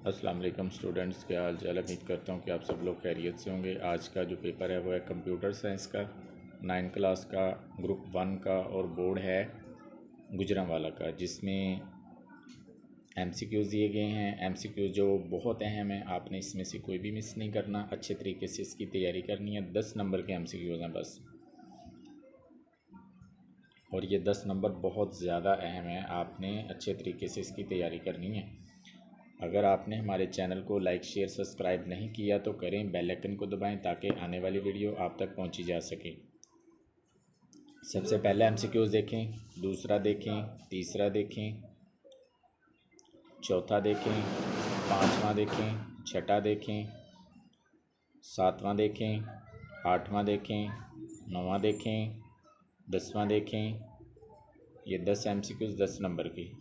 अस्सलाम वालेकुम स्टूडेंट्स, क्या हाल चाल। उम्मीद करता हूँ कि आप सब लोग खैरियत से होंगे। आज का जो पेपर है वो है कंप्यूटर साइंस का 9 क्लास का ग्रुप 1 का और बोर्ड है गुजरांवाला का, जिसमें MCQs दिए गए हैं। MCQs जो बहुत अहम है, आपने इसमें से कोई भी मिस नहीं करना, अच्छे तरीके से इसकी तैयारी करनी है। 10 नंबर के MCQs हैं बस, और ये 10 नंबर बहुत ज़्यादा अहम है। आपने अच्छे तरीके से इसकी तैयारी करनी है। अगर आपने हमारे चैनल को लाइक शेयर सब्सक्राइब नहीं किया तो करें, बेल आइकन को दबाएं ताकि आने वाली वीडियो आप तक पहुंची जा सके। सबसे पहले MCQs देखें, दूसरा देखें, तीसरा देखें, चौथा देखें, पांचवा देखें, छठा देखें, सातवां देखें, आठवां देखें, नौवां देखें, 10वां देखें। ये 10 MCQs 10 नंबर की।